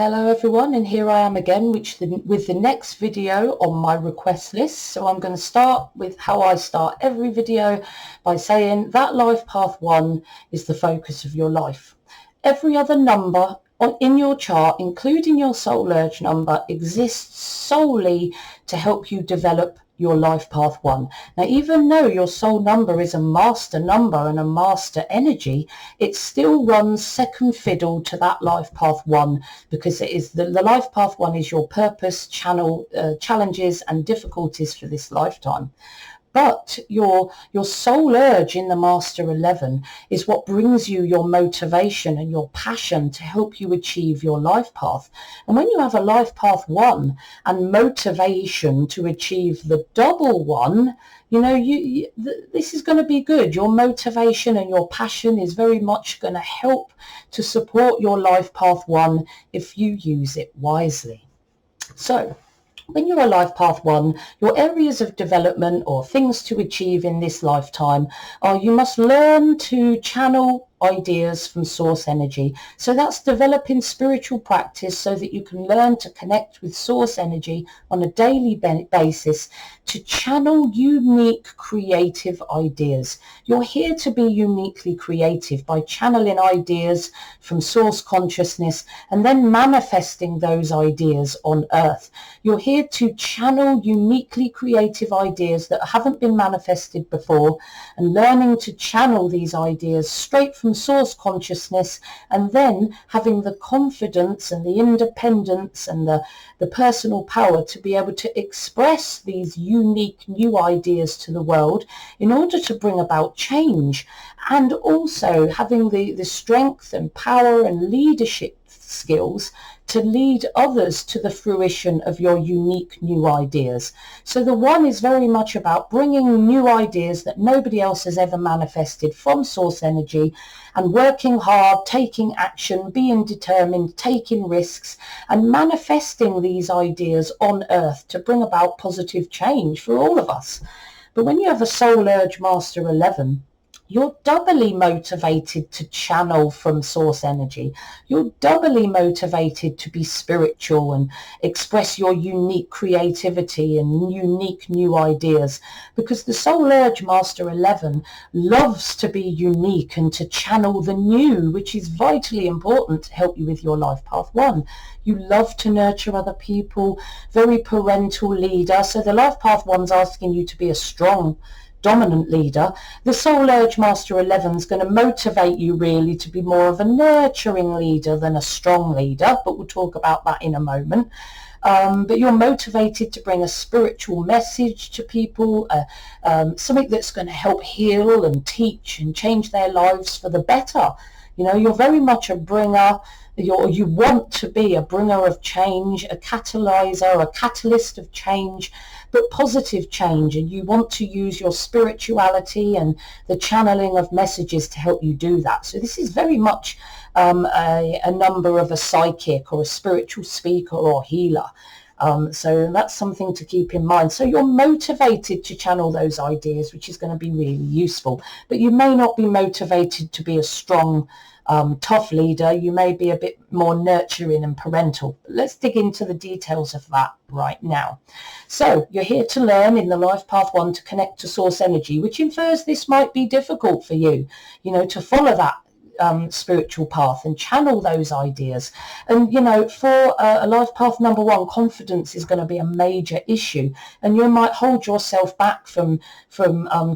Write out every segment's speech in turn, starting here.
Hello everyone, and here I am again with the next video on my request list. So I'm going to start with how I start every video by saying that life path 1 is the focus of your life. Every other number in your chart, including your soul urge number, exists solely to help you develop your life path 1. Now, even though your soul number is a master number and a master energy, it still runs second fiddle to that life path 1, because it is the life path 1 is your purpose, channel, challenges and difficulties for this lifetime. But your soul urge in the Master 11 is what brings you your motivation and your passion to help you achieve your life path. And when you have a life path 1 and motivation to achieve the double 1, this is going to be good. Your motivation and your passion is very much going to help to support your life path 1 if you use it wisely. So, when you're a life path 1, your areas of development or things to achieve in this lifetime are you must learn to channel ideas from source energy. So that's developing spiritual practice so that you can learn to connect with source energy on a daily basis to channel unique creative ideas. You're here to be uniquely creative by channeling ideas from source consciousness and then manifesting those ideas on earth. You're here to channel uniquely creative ideas that haven't been manifested before and learning to channel these ideas straight from source consciousness, and then having the confidence and the independence and the personal power to be able to express these unique new ideas to the world in order to bring about change, and also having the strength and power and leadership skills to lead others to the fruition of your unique new ideas. So the 1 is very much about bringing new ideas that nobody else has ever manifested from source energy and working hard, taking action, being determined, taking risks and manifesting these ideas on earth to bring about positive change for all of us. But when you have a soul urge master 11, you're doubly motivated to channel from source energy. You're doubly motivated to be spiritual and express your unique creativity and unique new ideas, because the soul urge master 11 loves to be unique and to channel the new, which is vitally important to help you with your life path 1. You love to nurture other people, very parental leader. So the life path 1's asking you to be a strong, dominant leader. The soul urge master 11 is going to motivate you really to be more of a nurturing leader than a strong leader, but we'll talk about that in a moment. But you're motivated to bring a spiritual message to people, something that's going to help heal and teach and change their lives for the better. You're very much a bringer. You want to be a bringer of change, a catalyzer, a catalyst of change, but positive change, and you want to use your spirituality and the channeling of messages to help you do that. So this is very much a number of a psychic or a spiritual speaker or healer. So that's something to keep in mind. So you're motivated to channel those ideas, which is going to be really useful, but you may not be motivated to be a strong, tough leader. You may be a bit more nurturing and parental. But let's dig into the details of that right now. So you're here to learn in the life path 1 to connect to source energy, which infers this might be difficult for you, to follow that spiritual path and channel those ideas. And for a life path number 1, confidence is going to be a major issue, and you might hold yourself back from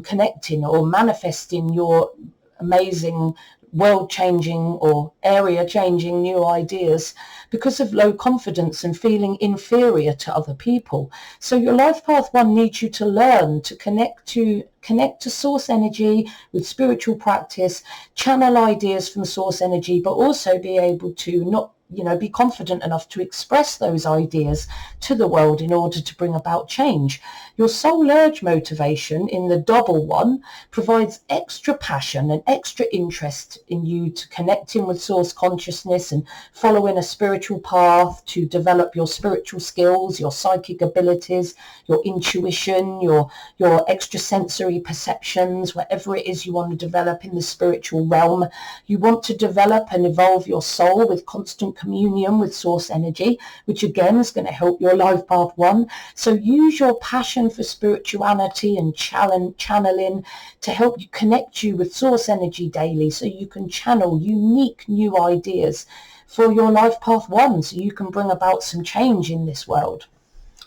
connecting or manifesting your amazing world-changing or area-changing new ideas because of low confidence and feeling inferior to other people. So your life path 1 needs you to learn to connect to source energy with spiritual practice, channel ideas from source energy, but also be able to not be confident enough to express those ideas to the world in order to bring about change. Your soul urge motivation in the double 1 provides extra passion and extra interest in you to connecting with source consciousness and following a spiritual path to develop your spiritual skills, your psychic abilities, your intuition, your extrasensory perceptions, whatever it is you want to develop in the spiritual realm. You want to develop and evolve your soul with constant communion with source energy, which again is going to help your life path 1. So use your passion for spirituality and channeling to help you connect you with source energy daily, so you can channel unique new ideas for your life path 1, so you can bring about some change in this world.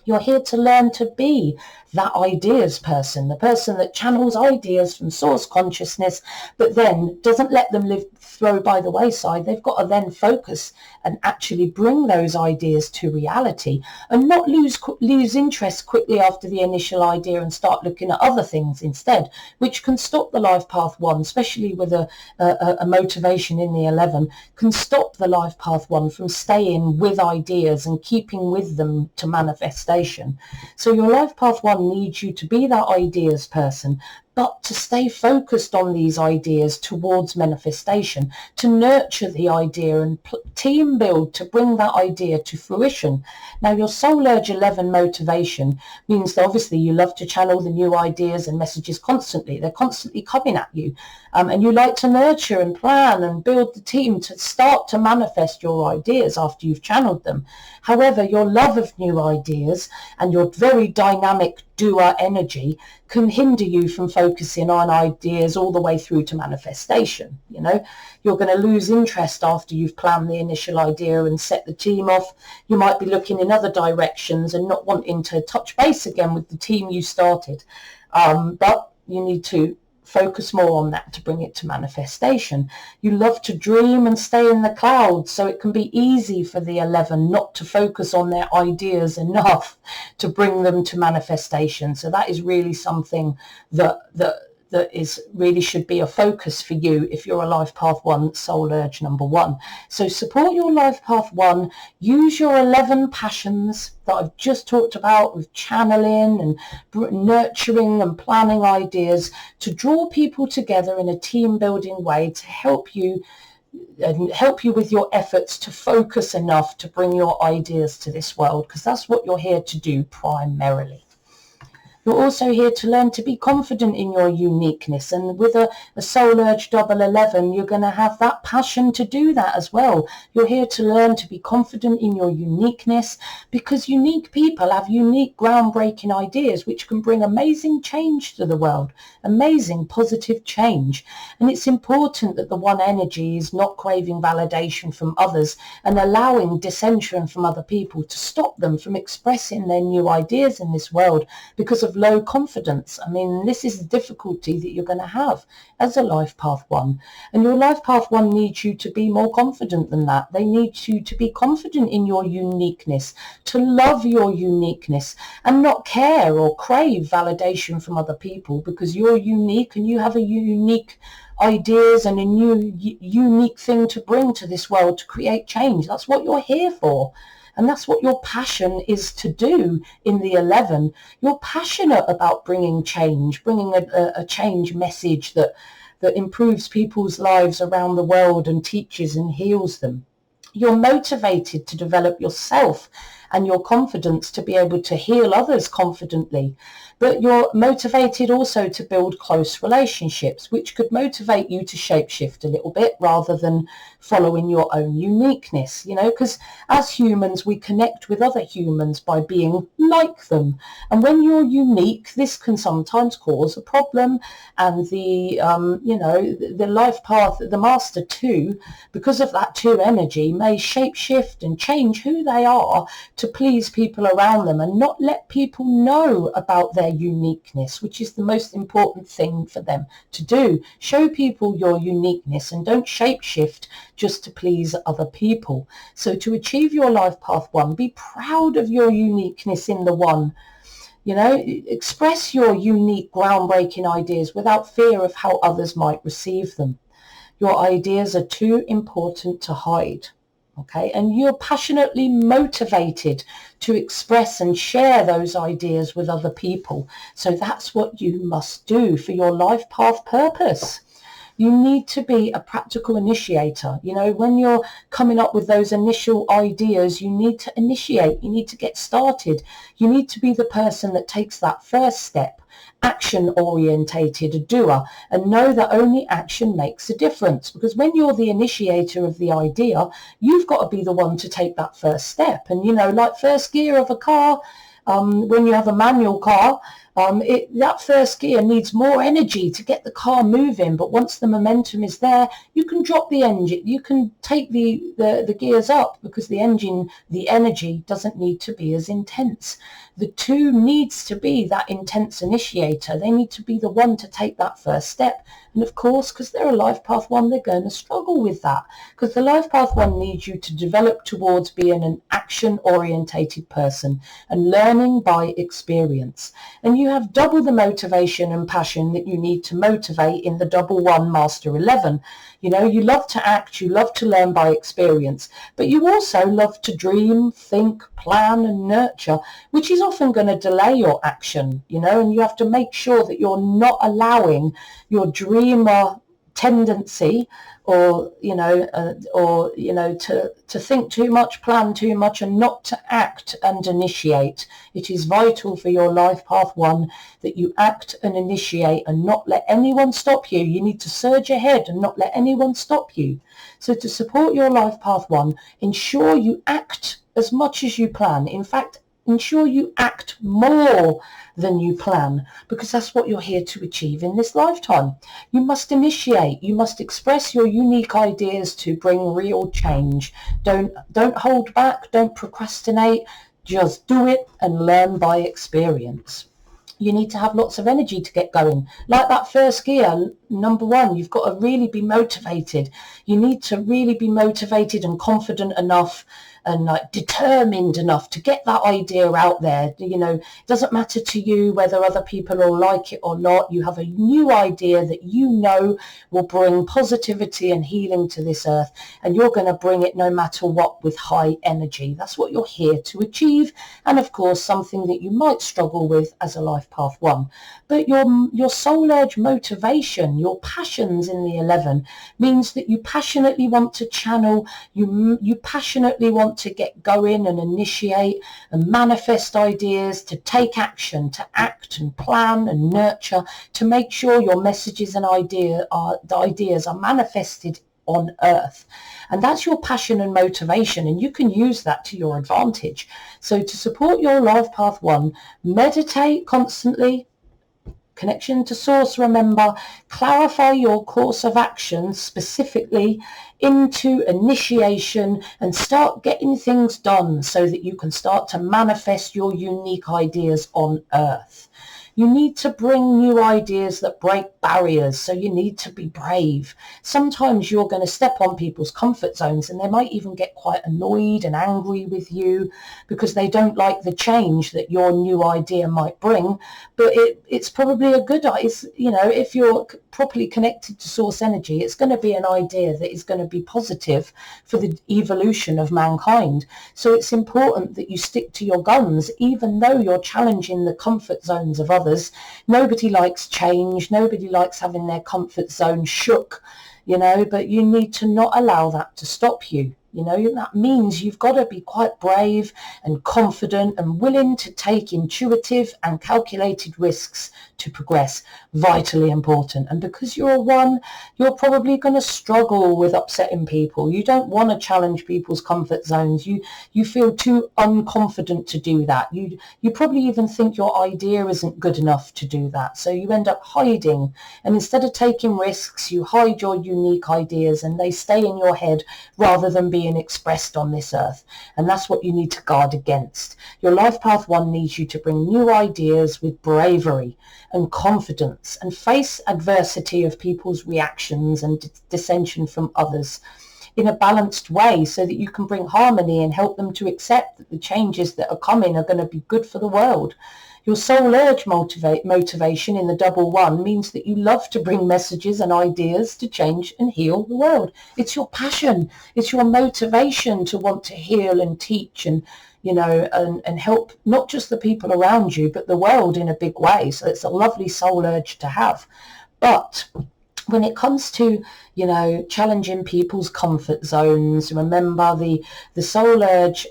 You're here to learn to be that ideas person, the person that channels ideas from source consciousness, but then doesn't let them throw by the wayside. They've got to then focus and actually bring those ideas to reality, and not lose interest quickly after the initial idea and start looking at other things instead, which can stop the life path 1, especially with a motivation in the 11, can stop the life path 1 from staying with ideas and keeping with them to manifestation. So your life path 1 needs you to be that ideas person, but to stay focused on these ideas towards manifestation, to nurture the idea and team build to bring that idea to fruition. Now, your Soul Urge 11 motivation means that obviously you love to channel the new ideas and messages constantly. They're constantly coming at you. And you like to nurture and plan and build the team to start to manifest your ideas after you've channeled them. However, your love of new ideas and your very dynamic doer energy can hinder you from focusing on ideas all the way through to manifestation. You know, you're going to lose interest after you've planned the initial idea and set the team off. You might be looking in other directions and not wanting to touch base again with the team you started. But you need to focus more on that to bring it to manifestation. You love to dream and stay in the clouds, so it can be easy for the 11 not to focus on their ideas enough to bring them to manifestation. So that is really something that is really should be a focus for you if you're a life path 1 soul urge number 1. So support your life path 1, use your 11 passions that I've just talked about with channeling and nurturing and planning ideas to draw people together in a team building way to help you with your efforts to focus enough to bring your ideas to this world, because that's what you're here to do primarily. You're also here to learn to be confident in your uniqueness, and with a Soul Urge double 11, you're going to have that passion to do that as well. You're here to learn to be confident in your uniqueness, because unique people have unique groundbreaking ideas which can bring amazing change to the world, amazing positive change. And it's important that the 1 energy is not craving validation from others and allowing dissension from other people to stop them from expressing their new ideas in this world because of low confidence. I mean, this is the difficulty that you're going to have as a life path 1, and your life path 1 needs you to be more confident than that. They need you to be confident in your uniqueness, to love your uniqueness and not care or crave validation from other people, because you're unique and you have a unique ideas and a new unique thing to bring to this world to create change. That's what you're here for. And that's what your passion is to do in the 11. You're passionate about bringing change, bringing a change message that improves people's lives around the world and teaches and heals them. You're motivated to develop yourself and your confidence to be able to heal others confidently. But you're motivated also to build close relationships, which could motivate you to shapeshift a little bit rather than following your own uniqueness, you know, because as humans, we connect with other humans by being like them. And when you're unique, this can sometimes cause a problem. And the life path, the Master 2, because of that 2 energy, may shapeshift and change who they are to please people around them and not let people know about their uniqueness, which is the most important thing for them to do. Show people your uniqueness and don't shapeshift just to please other people. So to achieve your life path 1, be proud of your uniqueness in the 1. You know, express your unique groundbreaking ideas without fear of how others might receive them. Your ideas are too important to hide. Okay, and you're passionately motivated to express and share those ideas with other people. So that's what you must do for your life path purpose. You need to be a practical initiator. You know, when you're coming up with those initial ideas, you need to initiate, you need to get started. You need to be the person that takes that first step, action orientated, a doer, and know that only action makes a difference. Because when you're the initiator of the idea, you've got to be the one to take that first step. And, you know, like first gear of a car, when you have a manual car, that first gear needs more energy to get the car moving, but once the momentum is there, you can drop the engine, you can take the gears up, because the energy doesn't need to be as intense. The two needs to be that intense initiator. They need to be the one to take that first step. And of course, because they're a life path 1, they're going to struggle with that, because the life path 1 needs you to develop towards being an action orientated person and learning by experience. And you have double the motivation and passion that you need to motivate in the double 1 master 11. You know, you love to act, you love to learn by experience, but you also love to dream, think, plan and nurture, which is often going to delay your action, you know, and you have to make sure that you're not allowing your dreamer tendency to think too much, plan too much, and not to act and initiate. It is vital for your life path 1 that you act and initiate and not let anyone stop you. You need to surge ahead and not let anyone stop you. So to support your life path 1, ensure you act as much as you plan. In fact, ensure you act more than you plan, because that's what you're here to achieve in this lifetime. You must initiate, you must express your unique ideas to bring real change. Don't hold back, don't procrastinate, just do it and learn by experience. You need to have lots of energy to get going. Like that first gear, number 1, you've got to really be motivated. You need to really be motivated and confident enough and like determined enough to get that idea out there. You know, it doesn't matter to you whether other people will like it or not. You have a new idea that you know will bring positivity and healing to this earth, and you're going to bring it no matter what with high energy. That's what you're here to achieve, and of course something that you might struggle with as a life path 1. But your soul urge motivation, your passions in the 11 means that you passionately want to channel, you passionately want to get going and initiate and manifest ideas, to take action, to act and plan and nurture, to make sure your messages and the ideas are manifested on earth. And that's your passion and motivation, and you can use that to your advantage. So to support your life path 1, meditate constantly, connection to source, remember, clarify your course of action specifically into initiation, and start getting things done so that you can start to manifest your unique ideas on earth. You need to bring new ideas that break barriers, so you need to be brave. Sometimes you're going to step on people's comfort zones, and they might even get quite annoyed and angry with you because they don't like the change that your new idea might bring. But it's probably a good idea. You know, if you're properly connected to source energy, it's going to be an idea that is going to be positive for the evolution of mankind. So it's important that you stick to your guns, even though you're challenging the comfort zones of others. Nobody likes change. Nobody likes having their comfort zone shook, you know, but you need to not allow that to stop you. You know, that means you've got to be quite brave and confident and willing to take intuitive and calculated risks to progress. Vitally important. And because you're a 1, you're probably going to struggle with upsetting people. You don't want to challenge people's comfort zones. You feel too unconfident to do that. You probably even think your idea isn't good enough to do that. So you end up hiding. And instead of taking risks, you hide your unique ideas, and they stay in your head rather than being expressed on this earth. And that's what you need to guard against. Your life path 1 needs you to bring new ideas with bravery and confidence, and face adversity of people's reactions and dissension from others in a balanced way, so that you can bring harmony and help them to accept that the changes that are coming are going to be good for the world. Your soul urge motivation in the double 1 means that you love to bring messages and ideas to change and heal the world. It's your passion. It's your motivation to want to heal and teach and, you know, and help not just the people around you, but the world in a big way. So it's a lovely soul urge to have. But when it comes to, challenging people's comfort zones, remember the soul urge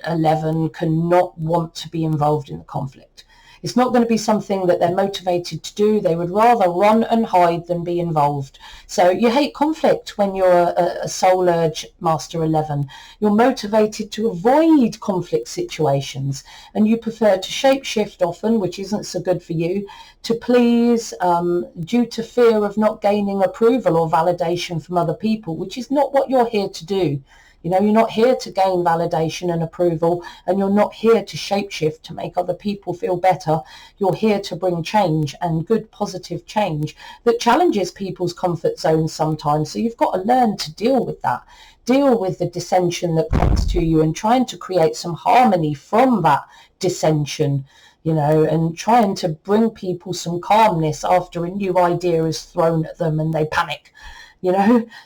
11 cannot want to be involved in the conflict. It's not going to be something that they're motivated to do. They would rather run and hide than be involved. So you hate conflict when you're a soul urge master 11. You're motivated to avoid conflict situations, and you prefer to shapeshift often, which isn't so good for you, to please due to fear of not gaining approval or validation from other people, which is not what you're here to do. You're not here to gain validation and approval, and you're not here to shapeshift to make other people feel better. You're here to bring change, and good positive change that challenges people's comfort zones sometimes. So you've got to learn to deal with that. Deal with the dissension that comes to you and trying to create some harmony from that dissension, and trying to bring people some calmness after a new idea is thrown at them and they panic.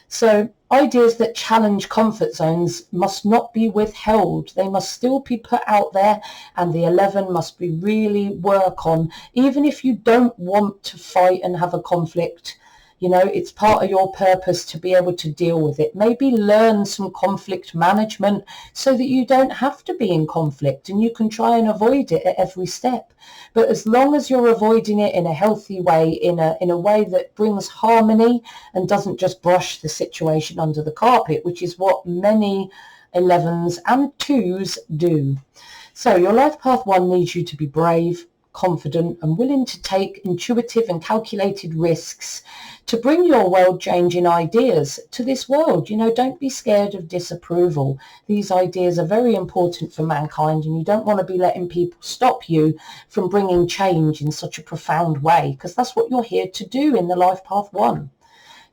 So ideas that challenge comfort zones must not be withheld. They must still be put out there, and the 11 must be really work on, even if you don't want to fight and have a conflict. It's part of your purpose to be able to deal with it. Maybe learn some conflict management so that you don't have to be in conflict and you can try and avoid it at every step. But as long as you're avoiding it in a healthy way, in a way that brings harmony and doesn't just brush the situation under the carpet, which is what many 11s and 2s do. So your life path 1 needs you to be brave, confident and willing to take intuitive and calculated risks to bring your world-changing ideas to this world. Don't be scared of disapproval. These ideas are very important for mankind, and you don't want to be letting people stop you from bringing change in such a profound way, because that's what you're here to do in the life path 1.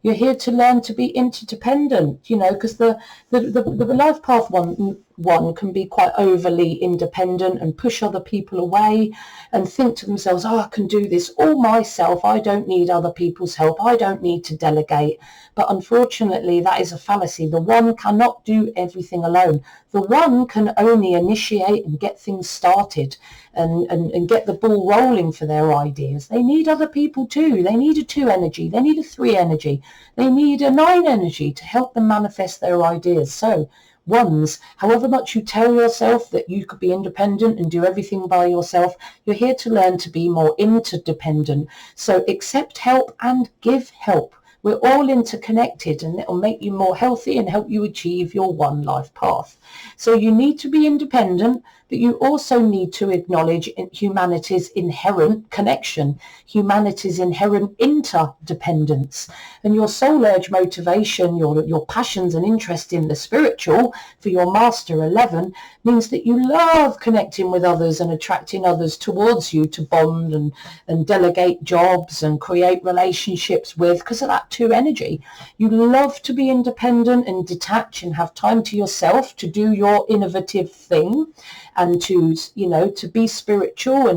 You're here to learn to be interdependent, because the life path one can be quite overly independent and push other people away and think to themselves, I can do this all myself. I don't need other people's help. I don't need to delegate. But unfortunately, that is a fallacy. The 1 cannot do everything alone. The 1 can only initiate and get things started and get the ball rolling for their ideas. They need other people too. They need a 2 energy. They need a 3 energy. They need a 9 energy to help them manifest their ideas. So 1s, however much you tell yourself that you could be independent and do everything by yourself, you're here to learn to be more interdependent. So accept help and give help. We're all interconnected, and it'll make you more healthy and help you achieve your 1 life path. So you need to be independent, but you also need to acknowledge humanity's inherent connection, humanity's inherent interdependence. And your soul urge motivation, your passions and interest in the spiritual for your master 11 means that you love connecting with others and attracting others towards you to bond and delegate jobs and create relationships with, because of that 2 energy. You love to be independent and detach and have time to yourself to do your innovative thing, and to be spiritual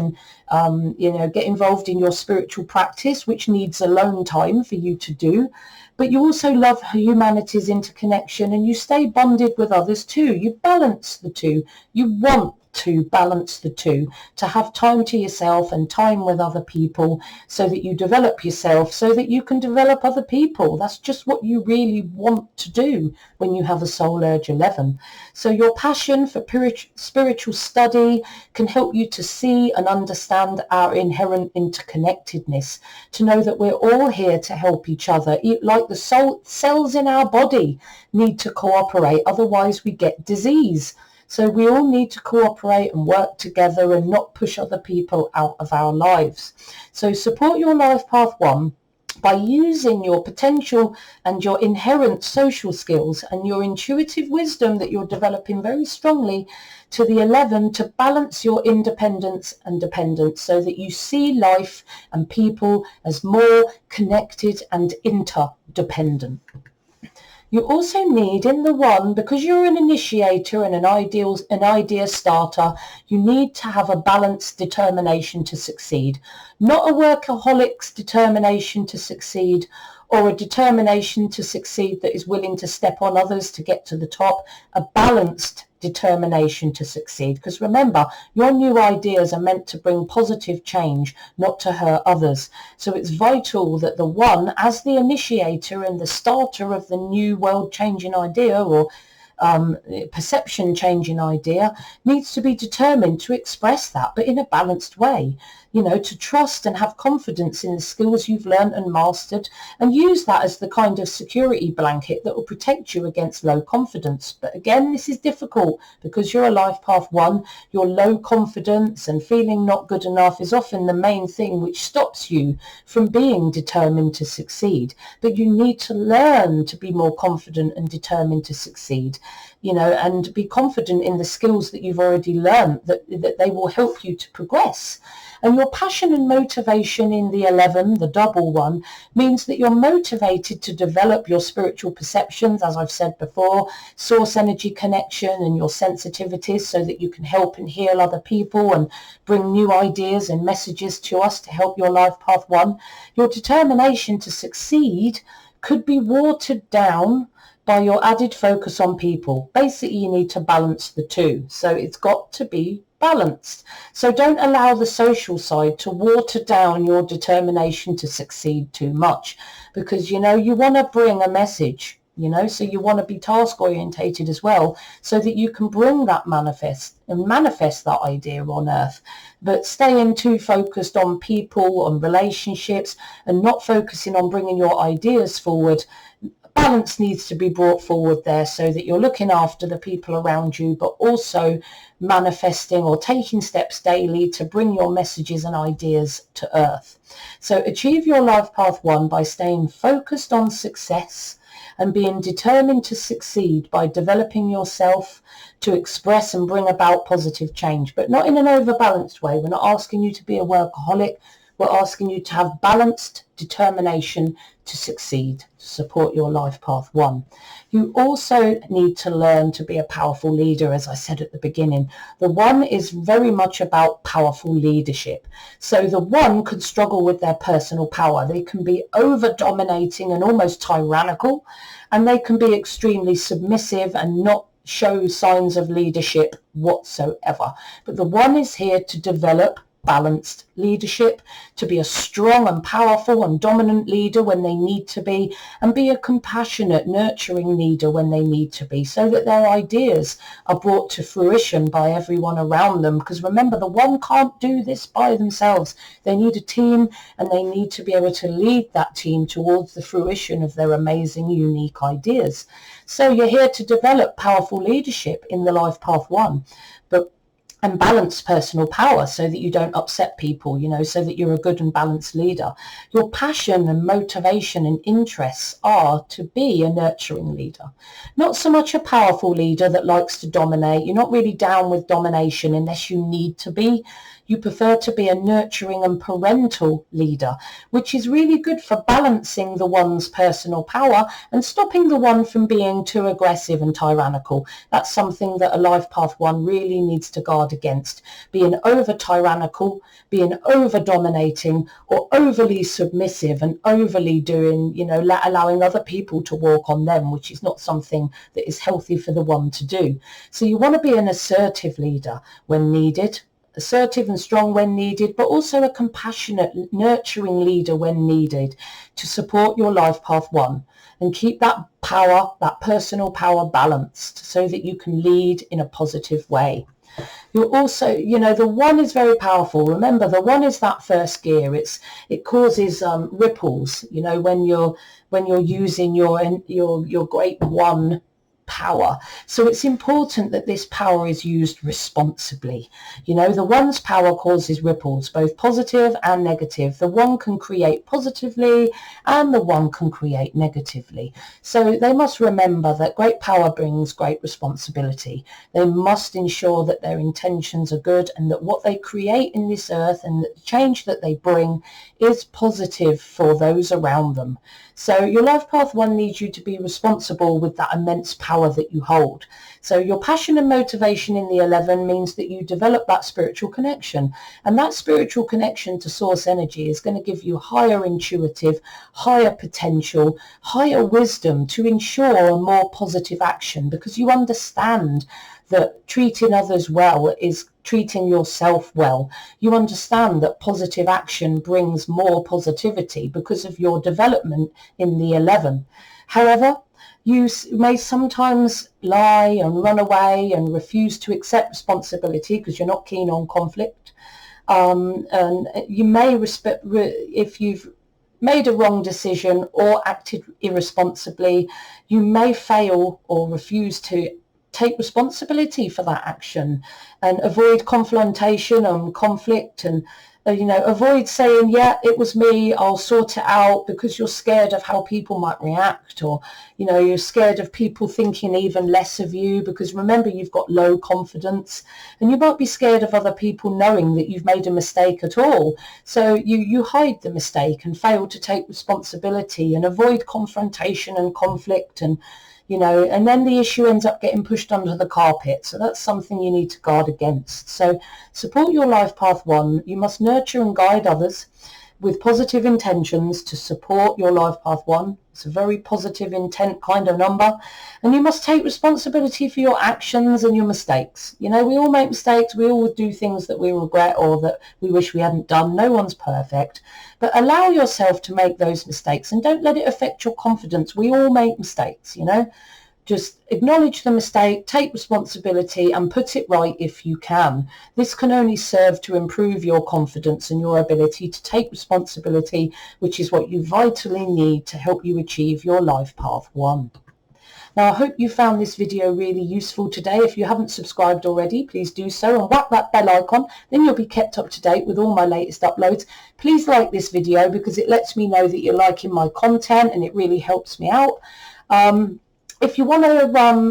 and get involved in your spiritual practice, which needs alone time for you to do. But you also love humanity's interconnection, and you stay bonded with others too. You balance the 2. You want to balance the 2, to have time to yourself and time with other people, so that you develop yourself, so that you can develop other people. That's just what you really want to do when you have a soul urge 11. So your passion for spiritual study can help you to see and understand our inherent interconnectedness, to know that we're all here to help each other. Like the cells in our body need to cooperate, otherwise we get disease. So we all need to cooperate and work together and not push other people out of our lives. So support your life path 1 by using your potential and your inherent social skills and your intuitive wisdom that you're developing very strongly to the 11 to balance your independence and dependence, so that you see life and people as more connected and interdependent. You also need in the 1, because you're an initiator and an idea starter, you need to have a balanced determination to succeed. Not a workaholic's determination to succeed, or a determination to succeed that is willing to step on others to get to the top. A balanced determination to succeed. Because remember, your new ideas are meant to bring positive change, not to hurt others. So it's vital that the one, as the initiator and the starter of the new world-changing idea, or perception changing idea, needs to be determined to express that, but in a balanced way, to trust and have confidence in the skills you've learned and mastered, and use that as the kind of security blanket that will protect you against low confidence. But again, this is difficult because you're a life path 1. Your low confidence and feeling not good enough is often the main thing which stops you from being determined to succeed. But you need to learn to be more confident and determined to succeed, and be confident in the skills that you've already learned, that they will help you to progress. And your passion and motivation in the 11, the double one, means that you're motivated to develop your spiritual perceptions, as I've said before, source energy connection and your sensitivities, so that you can help and heal other people and bring new ideas and messages to us to help your life path 1. Your determination to succeed could be watered down by your added focus on people. Basically, you need to balance the two. So it's got to be balanced. So don't allow the social side to water down your determination to succeed too much, because you want to bring a message, so you want to be task orientated as well, so that you can bring that manifest that idea on earth. But staying too focused on people, on relationships, and not focusing on bringing your ideas forward, balance needs to be brought forward there, so that you're looking after the people around you, but also manifesting or taking steps daily to bring your messages and ideas to earth. So achieve your life path 1 by staying focused on success and being determined to succeed by developing yourself to express and bring about positive change, but not in an overbalanced way. We're not asking you to be a workaholic. We're asking you to have balanced determination to succeed, to support your life path 1. You also need to learn to be a powerful leader, as I said at the beginning. The 1 is very much about powerful leadership. So the 1 could struggle with their personal power. They can be over-dominating and almost tyrannical, and they can be extremely submissive and not show signs of leadership whatsoever. But the 1 is here to develop balanced leadership, to be a strong and powerful and dominant leader when they need to be, and be a compassionate, nurturing leader when they need to be, so that their ideas are brought to fruition by everyone around them. Because remember, the 1 can't do this by themselves. They need a team, and they need to be able to lead that team towards the fruition of their amazing, unique ideas. So you're here to develop powerful leadership in the life path 1, and balance personal power, so that you don't upset people, so that you're a good and balanced leader. Your passion and motivation and interests are to be a nurturing leader, not so much a powerful leader that likes to dominate. You're not really down with domination unless you need to be. You prefer to be a nurturing and parental leader, which is really good for balancing the 1's personal power and stopping the 1 from being too aggressive and tyrannical. That's something that a life path 1 really needs to guard against, being over tyrannical, being over dominating, or overly submissive and overly doing, allowing other people to walk on them, which is not something that is healthy for the 1 to do. So you want to be an assertive leader when needed, assertive and strong when needed, but also a compassionate, nurturing leader when needed, to support your life path 1 and keep that power, that personal power, balanced, so that you can lead in a positive way. You're also, the 1 is very powerful. Remember, the 1 is that first gear. It causes ripples, when you're using your great 1 power. So it's important that this power is used responsibly. The 1's power causes ripples, both positive and negative. The 1 can create positively and the 1 can create negatively. So they must remember that great power brings great responsibility. They must ensure that their intentions are good, and that what they create in this earth and the change that they bring is positive for those around them. So your life path 1 needs you to be responsible with that immense power that you hold. So your passion and motivation in the 11 means that you develop that spiritual connection, and that spiritual connection to source energy is going to give you higher intuitive, higher potential, higher wisdom to ensure a more positive action, because you understand that treating others well is treating yourself well. You understand that positive action brings more positivity because of your development in the 11. However, you may sometimes lie and run away and refuse to accept responsibility because you're not keen on conflict. And you may, if you've made a wrong decision or acted irresponsibly, you may fail or refuse to take responsibility for that action, and avoid confrontation and conflict, and avoid saying, yeah, it was me, I'll sort it out, because you're scared of how people might react, or you're scared of people thinking even less of you, because remember, you've got low confidence, and you might be scared of other people knowing that you've made a mistake at all. So you hide the mistake and fail to take responsibility and avoid confrontation and conflict, and and then the issue ends up getting pushed under the carpet. So that's something you need to guard against. So support your life path 1. You must nurture and guide others with positive intentions to support your life path 1. It's a very positive intent kind of number. And you must take responsibility for your actions and your mistakes. We all make mistakes. We all do things that we regret or that we wish we hadn't done. No one's perfect. But allow yourself to make those mistakes and don't let it affect your confidence. We all make mistakes, Just acknowledge the mistake, take responsibility, and put it right if you can. This can only serve to improve your confidence and your ability to take responsibility, which is what you vitally need to help you achieve your life path 1. Now, I hope you found this video really useful today. If you haven't subscribed already, please do so and whack that bell icon. Then you'll be kept up to date with all my latest uploads. Please like this video because it lets me know that you're liking my content and it really helps me out. If you want to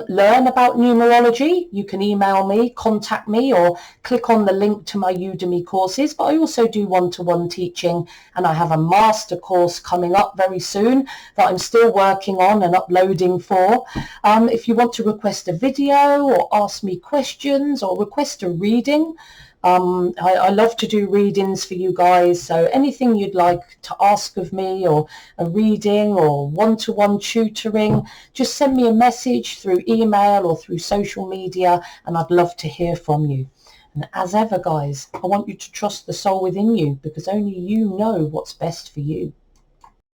learn about numerology, you can email me, contact me, or click on the link to my Udemy courses. But I also do one-to-one teaching, and I have a master course coming up very soon that I'm still working on and uploading for. If you want to request a video or ask me questions or request a reading, I love to do readings for you guys, so anything you'd like to ask of me, or a reading or one-to-one tutoring, just send me a message through email or through social media, and I'd love to hear from you. And as ever, guys, I want you to trust the soul within you, because only you know what's best for you.